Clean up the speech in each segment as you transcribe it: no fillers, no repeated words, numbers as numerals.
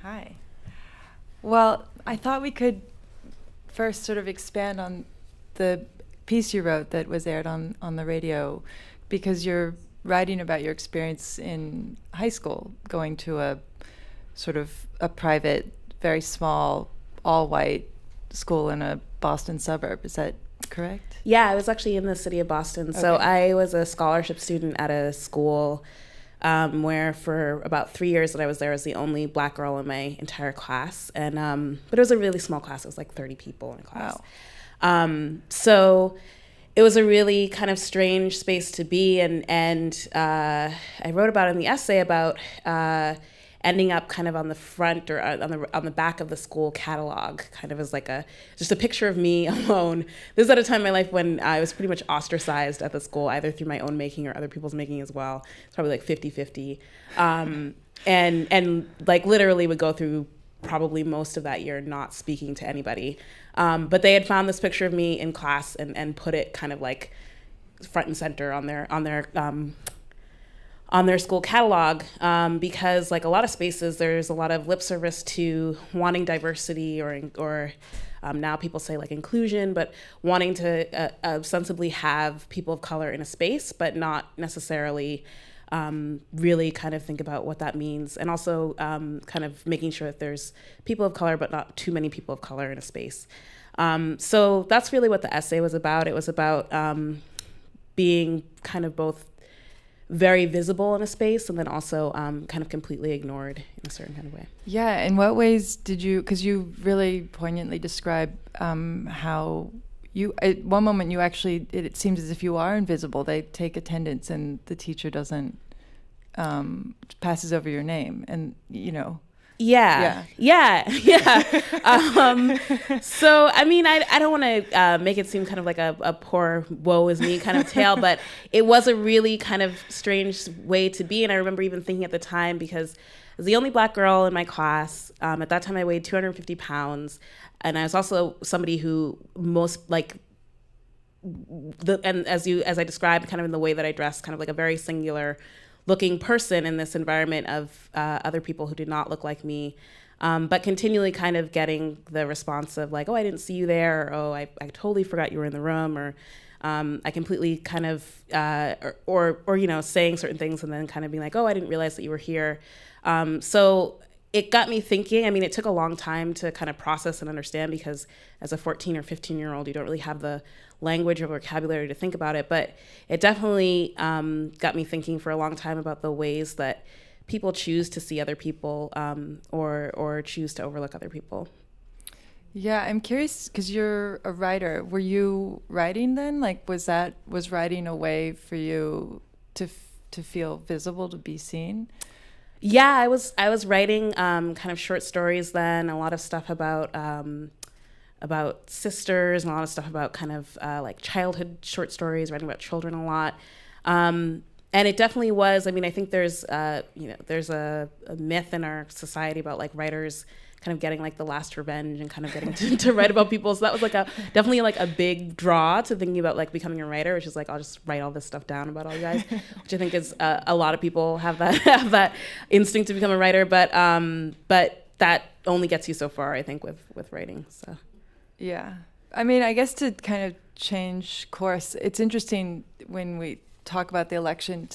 Hi. Well, I thought we could first sort of expand on the piece you wrote that was aired on the radio, because you're writing about your experience in high school, going to a sort of a private, very small, all-white school in a Boston suburb. Is that correct? Yeah, I was actually in the city of Boston. Okay. So I was a scholarship student at a school where for about 3 years that I was there, I was the only Black girl in my entire class. And but it was a really small class. It was like 30 people in a class. Wow. So it was a really kind of strange space to be. And I wrote about in the essay about ending up kind of on the front or on the back of the school catalog, kind of as like just a picture of me alone. This is at a time in my life when I was pretty much ostracized at the school, either through my own making or other people's making as well. It's probably like 50-50. And like literally would go through probably most of that year not speaking to anybody. But they had found this picture of me in class and put it kind of like front and center on their school catalog, because like a lot of spaces, there's a lot of lip service to wanting diversity or now people say like inclusion, but wanting to ostensibly have people of color in a space, but not necessarily really kind of think about what that means. And also kind of making sure that there's people of color, but not too many people of color in a space. So that's really what the essay was about. It was about being kind of both very visible in a space and then also kind of completely ignored in a certain kind of way. Yeah, in what ways did you, because you really poignantly describe how you, at one moment you actually, it seems as if you are invisible. They take attendance and the teacher doesn't, passes over your name and, you know. Yeah. So, I mean, I don't want to make it seem kind of like a poor woe is me kind of tale, but it was a really kind of strange way to be. And I remember even thinking at the time, because I was the only Black girl in my class. At that time, I weighed 250 pounds. And I was also somebody who most like, and as I described kind of in the way that I dressed, kind of like a very singular looking person in this environment of other people who did not look like me, but continually kind of getting the response of like, oh, I didn't see you there, or oh, I totally forgot you were in the room, or I completely kind of, or you know, saying certain things and then kind of being like, oh, I didn't realize that you were here. So it got me thinking. I mean, it took a long time to kind of process and understand, because as a 14 or 15-year-old, you don't really have the language or vocabulary to think about it. But it definitely got me thinking for a long time about the ways that people choose to see other people or choose to overlook other people. Yeah, I'm curious, because you're a writer. Were you writing then? Like, was writing a way for you to feel visible, to be seen? Yeah, I was writing kind of short stories then, a lot of stuff about sisters and a lot of stuff about kind of like childhood short stories, writing about children a lot. And it definitely was, I mean, I think there's there's a myth in our society about like writers kind of getting like the last revenge and kind of getting to write about people. So that was like definitely like a big draw to thinking about like becoming a writer, which is like, I'll just write all this stuff down about all you guys, which I think is a lot of people have that instinct to become a writer. But that only gets you so far, I think, with writing. So. Yeah. I mean, I guess to kind of change course, it's interesting when we talk about the election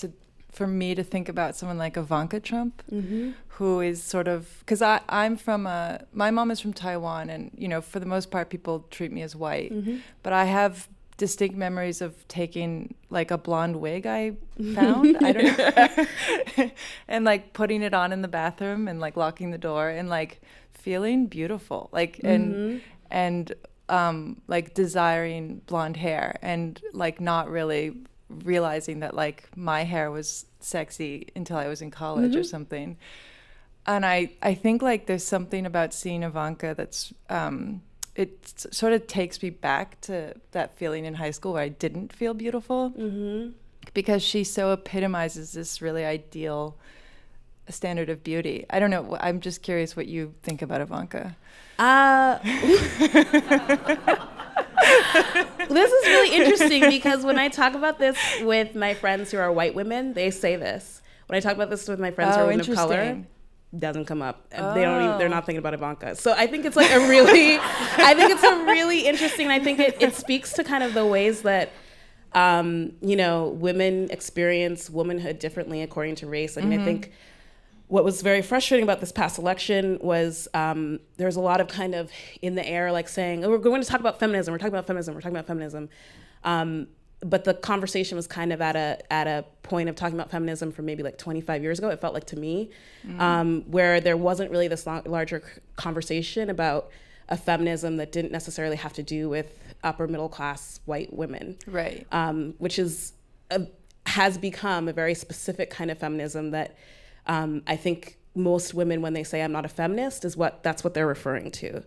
for me to think about someone like Ivanka Trump, mm-hmm. who is sort of, because I'm from my mom is from Taiwan, and, you know, for the most part, people treat me as white, mm-hmm. but I have distinct memories of taking like a blonde wig I found, I don't know, and like putting it on in the bathroom and like locking the door and like feeling beautiful, like, mm-hmm. and like desiring blonde hair and like not really realizing that like my hair was sexy until I was in college, mm-hmm. or something. And I think like there's something about seeing Ivanka that's it sort of takes me back to that feeling in high school where I didn't feel beautiful, mm-hmm. because she so epitomizes this really ideal standard of beauty. I don't know, I'm just curious what you think about Ivanka. This is really interesting, because when I talk about this with my friends who are white women, they say this. When I talk about this with my friends who are women of color, doesn't come up. They're not thinking about Ivanka. So I think it's like I think it's a really interesting, and I think it speaks to kind of the ways that, women experience womanhood differently according to race. I mean, I think what was very frustrating about this past election was there's a lot of kind of in the air, like saying, oh, we're going to talk about feminism, we're talking about feminism. But the conversation was kind of at a point of talking about feminism from maybe like 25 years ago, it felt like to me, where there wasn't really this larger conversation about a feminism that didn't necessarily have to do with upper middle class white women. Right. Which has become a very specific kind of feminism that I think most women, when they say I'm not a feminist, that's what they're referring to.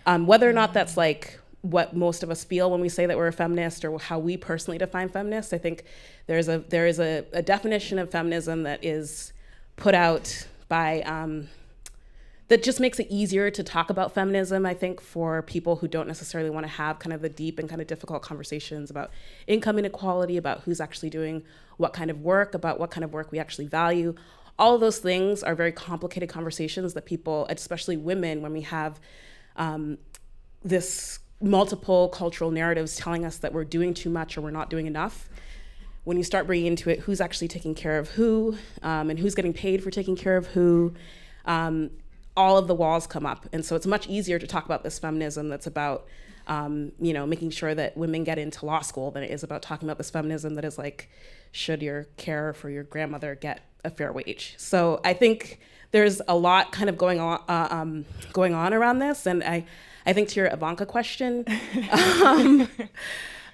Whether or not that's like what most of us feel when we say that we're a feminist, or how we personally define feminist, I think there is a definition of feminism that is put out by that just makes it easier to talk about feminism, I think, for people who don't necessarily want to have kind of the deep and kind of difficult conversations about income inequality, about who's actually doing what kind of work, about what kind of work we actually value. All of those things are very complicated conversations that people, especially women, when we have this multiple cultural narratives telling us that we're doing too much or we're not doing enough. When you start bringing into it who's actually taking care of who, and who's getting paid for taking care of who, all of the walls come up. And so it's much easier to talk about this feminism that's about, making sure that women get into law school than it is about talking about this feminism that is like, should your care for your grandmother get a fair wage? So I think there's a lot kind of going on around this. And I think to your Ivanka question,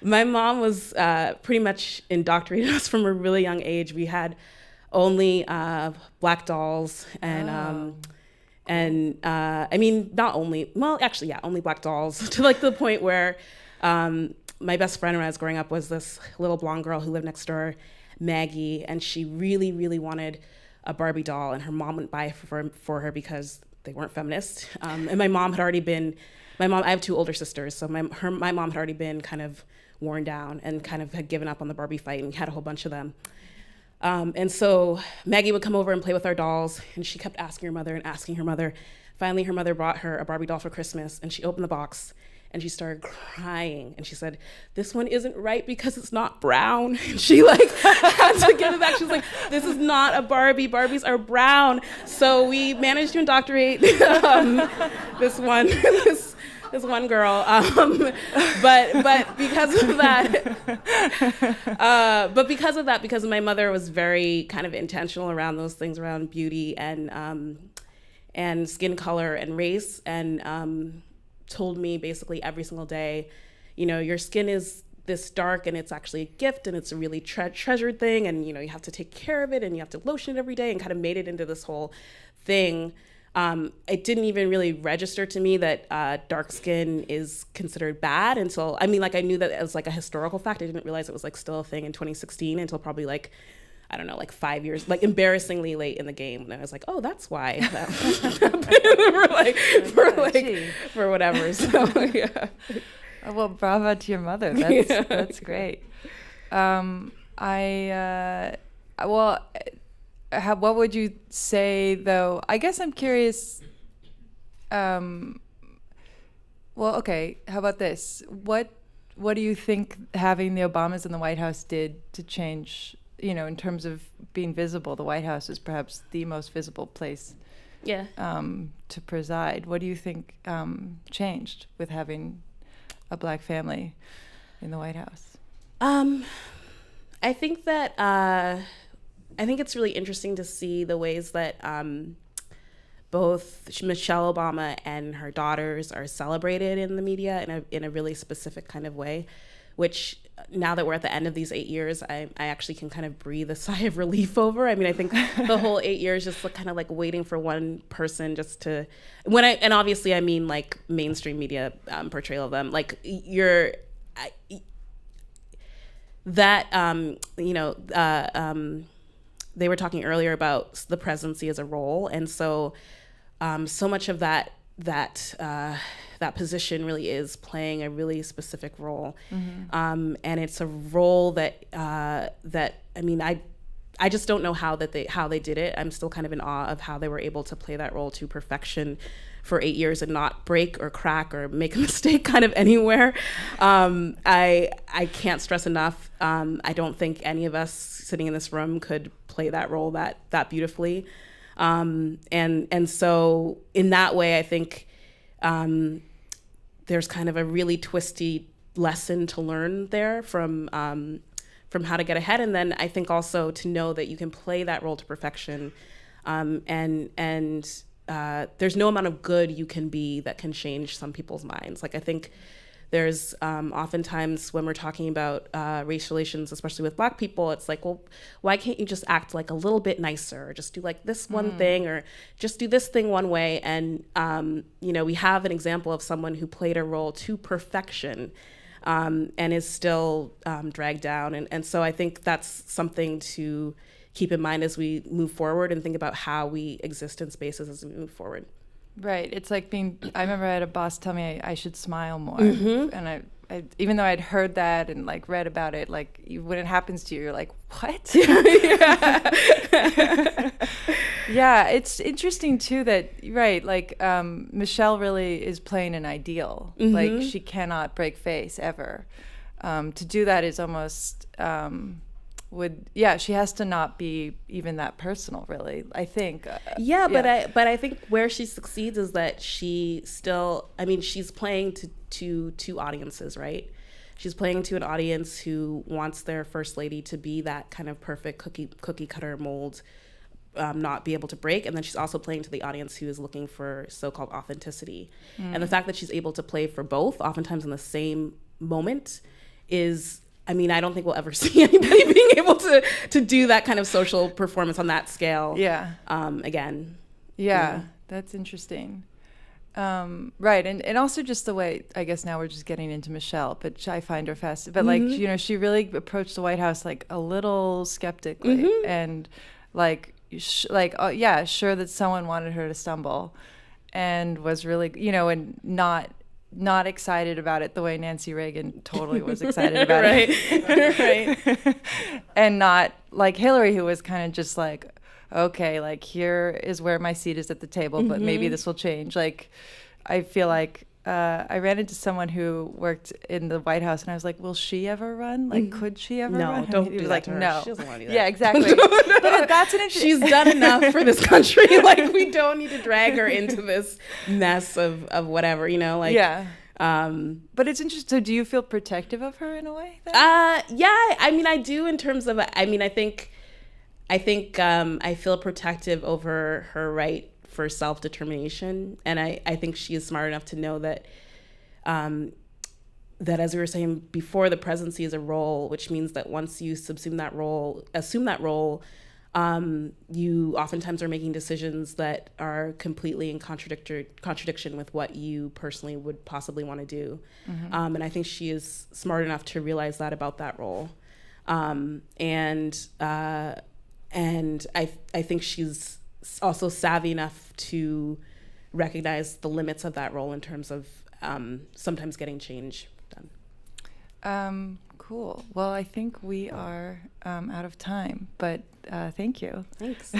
my mom was pretty much indoctrinated us from a really young age. We had only black dolls and I mean, not only, well, actually, yeah, only black dolls to like the point where my best friend when I was growing up was this little blonde girl who lived next door, Maggie, and she really, really wanted a Barbie doll, and her mom wouldn't buy it for her because they weren't feminist. And my mom had already been, I have two older sisters, so my mom had already been kind of worn down and kind of had given up on the Barbie fight and had a whole bunch of them. And so Maggie would come over and play with our dolls, and she kept asking her mother and asking her mother. Finally, her mother brought her a Barbie doll for Christmas, and she opened the box and she started crying, and she said, "This one isn't right because it's not brown." And she like had to give it back. She was like, "This is not a Barbie. Barbies are brown." So we managed to indoctrinate this one girl, but because of that, because my mother was very kind of intentional around those things, around beauty and skin color and race, and told me basically every single day, your skin is this dark and it's actually a gift and it's a really treasured thing, and you have to take care of it and you have to lotion it every day, and kind of made it into this whole thing. It didn't even really register to me that dark skin is considered bad until, I knew that as like a historical fact. I didn't realize it was like still a thing in 2016 until probably like, I don't know, like 5 years, like embarrassingly late in the game. And I was like, oh, that's why that happened for whatever. So yeah. Well, bravo to your mother. That's great. What would you say, though? I guess I'm curious. Well, okay. How about this? What do you think having the Obamas in the White House did to change, in terms of being visible? The White House is perhaps the most visible place to preside. What do you think changed with having a Black family in the White House? I think that I think it's really interesting to see the ways that both Michelle Obama and her daughters are celebrated in the media in a really specific kind of way, which now that we're at the end of these 8 years, I actually can kind of breathe a sigh of relief over. I think the whole 8 years just kind of like waiting for one person just to, and obviously I mean like mainstream media portrayal of them, like they were talking earlier about the presidency as a role, and so so much of that position really is playing a really specific role, and it's a role that I just don't know how they did it. I'm still kind of in awe of how they were able to play that role to perfection for 8 years and not break or crack or make a mistake kind of anywhere. I can't stress enough. I don't think any of us sitting in this room could play that role that beautifully. And so in that way, I think there's kind of a really twisty lesson to learn there from how to get ahead. And then I think also to know that you can play that role to perfection. And there's no amount of good you can be that can change some people's minds. Like, I think there's oftentimes when we're talking about race relations, especially with Black people, it's like, well, why can't you just act like a little bit nicer, or just do like this one thing, or just do this thing one way? And, we have an example of someone who played a role to perfection and is still dragged down. And so I think that's something to keep in mind as we move forward and think about how we exist in spaces as we move forward. Right. It's like I remember I had a boss tell me I should smile more. And I even though I'd heard that and like read about it, like when it happens to you, you're like, what? Yeah. It's interesting too that, right, like Michelle really is playing an ideal. Like she cannot break face ever. To do that is almost, she has to not be even that personal, really, I think. But I think where she succeeds is that she still, she's playing to two audiences, right? She's playing to an audience who wants their first lady to be that kind of perfect cookie cutter mold, not be able to break. And then she's also playing to the audience who is looking for so-called authenticity. And the fact that she's able to play for both, oftentimes in the same moment, is, I don't think we'll ever see anybody being able to do that kind of social performance on that scale. Again. Yeah, that's interesting. Right, and also just the way, I guess now we're just getting into Michelle, but I find her fascinating. But like, she really approached the White House like a little skeptically, and like, sure that someone wanted her to stumble, and was really, and not excited about it the way Nancy Reagan totally was excited about it. Right. And not like Hillary, who was kind of just like, okay, like here is where my seat is at the table, but maybe this will change. Like, I feel like I ran into someone who worked in the White House, and I was like, will she ever run? Like, could she ever run? No, don't do that like, to her. No. She doesn't want to do that. Yeah, exactly. But that's an interesting... She's done enough for this country. Like, we don't need to drag her into this mess of whatever, like... Yeah. But it's interesting. So do you feel protective of her in a way? I do in terms of, I think I feel protective over her right for self-determination. And I think she is smart enough to know that, that as we were saying before, the presidency is a role, which means that once you assume that role, you oftentimes are making decisions that are completely in contradiction with what you personally would possibly want to do. And I think she is smart enough to realize that about that role. And I think she's also savvy enough to recognize the limits of that role in terms of sometimes getting change done. Cool. Well, I think we are out of time, but thank you. Thanks.